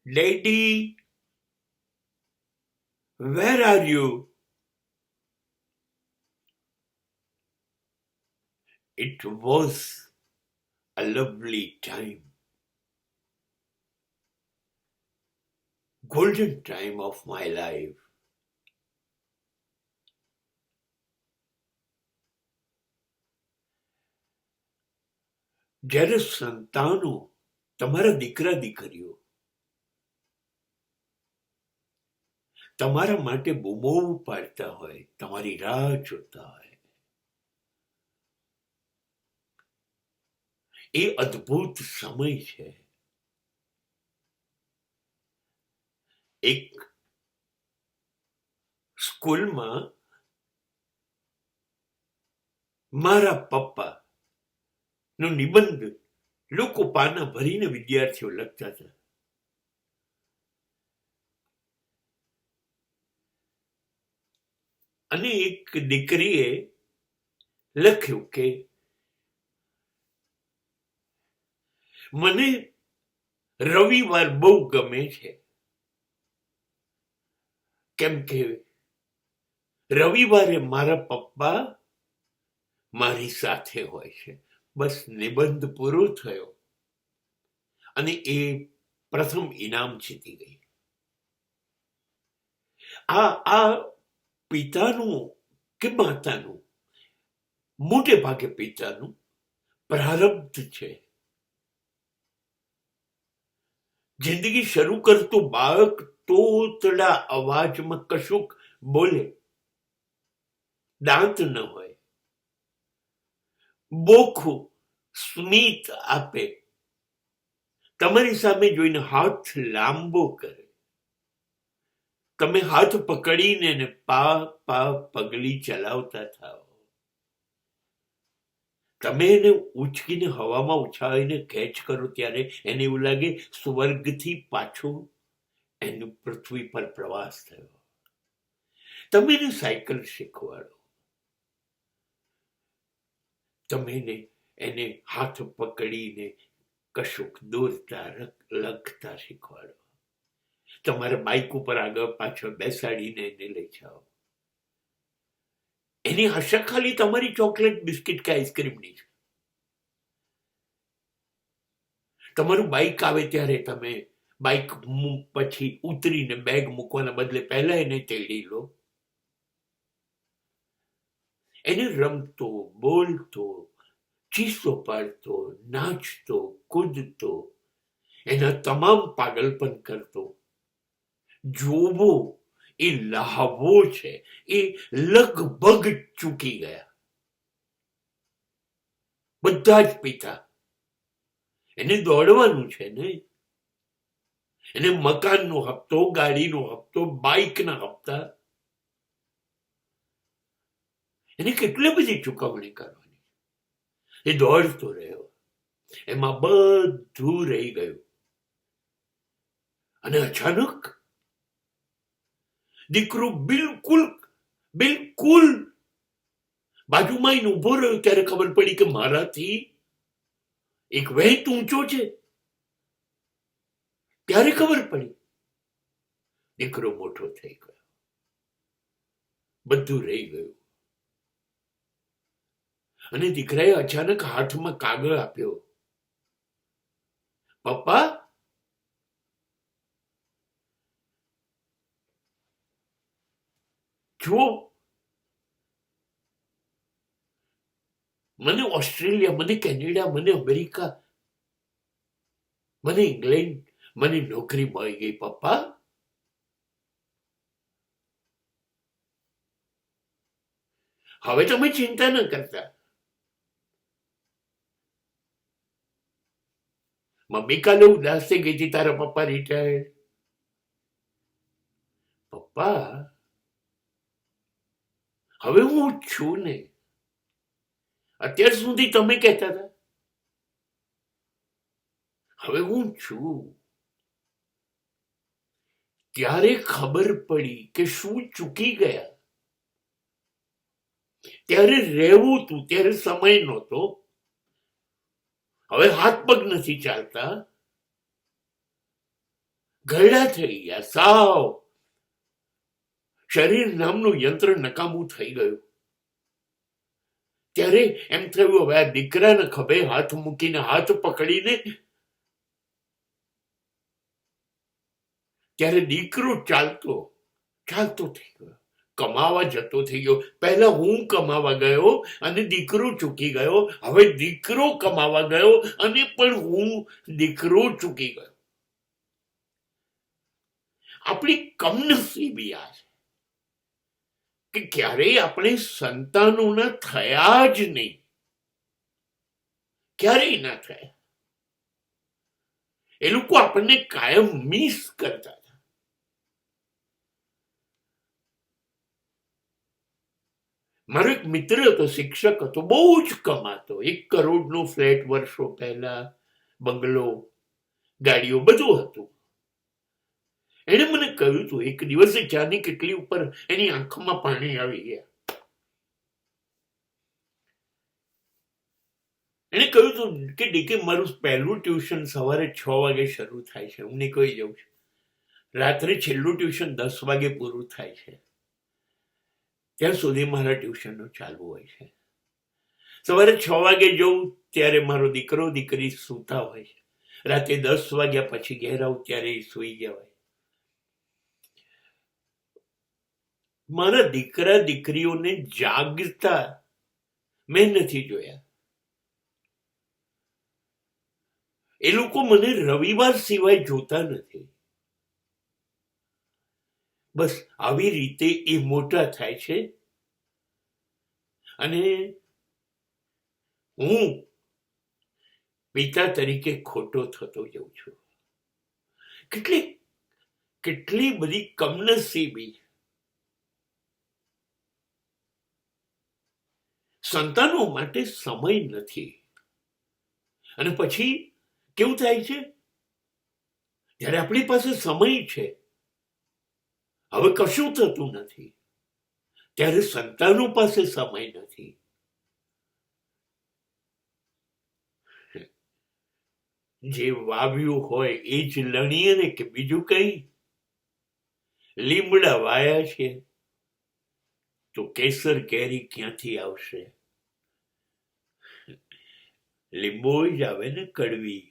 Daddy, where are you? It was a lovely time, golden time of my life. જ્યારે સંતાનો તમારા દીકરા દીકરીઓ તમારા માટે બૂમો પાડતા હોય, તમારી રાહ જોતા હોય, એ અદ્ભુત સમય છે. એક સ્કૂલમાં મારા પપ્પા નો નિબંધ લોકો પાના ભરીને વિદ્યાર્થીઓ લખતા હતા. અને એક દીકરીએ લખ્યું કે મને રવિવાર બહુ ગમે છે, કેમ કે રવિવારે મારા પપ્પા મારી સાથે હોય છે. બસ નિબંધ પૂરો થયો અને એ પ્રથમ ઇનામ જીતી ગઈ. આ પિતાનું કે માતાનું, મોટે ભાગે પિતાનું પ્રારબ્ધ છે. જિંદગી શરૂ કરતું બાળક તોતડા અવાજમાં કશુંક બોલે, દાંત ન હોય, બોખું સ્મિત આપે, તમારી સામે જોઈને હાથ લાંબો કરે, તમે હાથ પકડીને પા પા પગલી ચલાવતા થાઓ, તમે એને ઉચકીને હવામાં ઉછાળીને કેચ કરો ત્યારે એને એવું લાગે સ્વર્ગથી પાછો એનો પૃથ્વી પર પ્રવાસ થયો. તમે એને સાયકલ શીખવાડો, તમે એને હાથ પકડીને કશુંક દોરતા લખતા શીખવાડો, તમારા બાઇક ઉપર આગળ પાછળ બેસાડીને એને લઈ જાઓ. એની આશા ખાલી તમારી ચોકલેટ, બિસ્કિટ કે આઈસ્ક્રીમની છે. તમારું બાઇક આવે ત્યારે તમે બાઇક પછી ઉતરીને બેગ મૂકવાના બદલે પહેલા એને તેડી લો. એને રમતો, બોલતો, ચીસો પાડતો, નાચતો, કૂદતો, એના તમામ પાગલપન કરતો જોવો એ લહાવો છે. એ લગભગ ચૂકી ગયા બધા જ પિતા. એને દોડવાનું છે ને, એને મકાનનો હપ્તો, ગાડીનો હપ્તો, બાઇકના હપ્તા, એને કેટલી બધી ચૂકવણી કરવાની. એ દોડતો રહ્યો, એમાં બધું રહી ગયું. અને અચાનક દીકરો બિલકુલ બાજુમાં આવીને ઉભો રહ્યો ત્યારે ખબર પડી કે મારાથી એક વેત ઊંચો છે. ત્યારે ખબર પડી દીકરો મોટો થઈ ગયો, બધું રહી ગયું. અને દીકરાએ અચાનક હાથમાં કાગળ આપ્યો, પપ્પા, જુઓ, મને ઓસ્ટ્રેલિયા, મને કેનેડા, મને અમેરિકા, મને ઇંગ્લેન્ડ, મને નોકરી મળી ગઈ પપ્પા. હવે તમે ચિંતા ન કરતા. મમ્મી કાલે ઉદાસ થઈ ગઈ હતી, તારા પપ્પા રિટાયર્ડ. પપ્પા, હવે હું છું ને, અત્યાર સુધી તમે કહેતા હતા, હવે હું છું. ત્યારે ખબર પડી કે શું ચૂકી ગયા. ત્યારે રહેવું તું, ત્યારે સમય નહોતો, હવે હાથ પગ નથી ચાલતા, ઘરડા થઈ ગયા, સાવ શરીર નામનું યંત્ર નકામું થઈ ગયું. ત્યારે એમ થયું હવે આ દીકરાને ખભે હાથ મૂકીને હાથ પકડીને, ત્યારે દીકરો ચાલતો ચાલતો થઈ ગયો, કમાવા જતો થઈ ગયો. પહેલા હું કમાવા ગયો અને દીકરો ચૂકી ગયો, હવે દીકરો કમાવા ગયો અને પણ હું દીકરો ચૂકી ગયો. આપણી કમનસીબી આ છે કે ક્યારેય આપણે સંતાનોના થયા જ નહીં, ક્યારેય ના થયા. એ લોકો આપણને કાયમ મિસ કરતા. મારો એક મિત્ર હતો, શિક્ષક હતો, બહુ જ કમાતો, 1 કરોડનો ફ્લેટ, વર્ષો પહેલા બંગલો, ગાડીઓ, બધું હતું. એને મને કહ્યું હતું એક દિવસે ચાની કેટલી ઉપર એની આંખમાં પાણી આવી ગયા. એને કહ્યું હતું કે ડીકે મારું પહેલું ટ્યુશન સવારે 6 વાગે શરૂ થાય છે, હું નીકળી જાઉં છું. રાત્રે છેલ્લું ટ્યુશન 10 વાગે પૂરું થાય છે, ત્યાં સુધી મારા ટ્યુશનો ચાલુ હોય છે. સવારે 6 વાગે જવું ત્યારે મારો દીકરો દીકરી સૂતા હોય છે, રાતે 10 વાગ્યા પછી ઘેર આવું ત્યારે એ સૂઈ ગયા હોય. મારા દીકરા દીકરીઓને જાગતા મેં નથી જોયા. એ લોકો મને રવિવાર સિવાય જોતા નથી. બસ આવી રીતે એ મોટા થાય છે અને હું પિતા તરીકે ખોટો થતો જઉં છું. કેટલી બધી કમનસીબી. સંતાનો માટે સમય નથી. અને પછી કેવું થાય છે, જ્યારે આપણી પાસે સમય છે, હવે કશું થતું નથી, ત્યારે સંતાનો પાસે સમય નથી. જે વાવ્યું હોય એ જ લણીએ ને, કે બીજું કઈ. લીમડા વાયા છે તો કેસર કેરી ક્યાંથી આવશે? લીંબો જ આવે ને કડવી.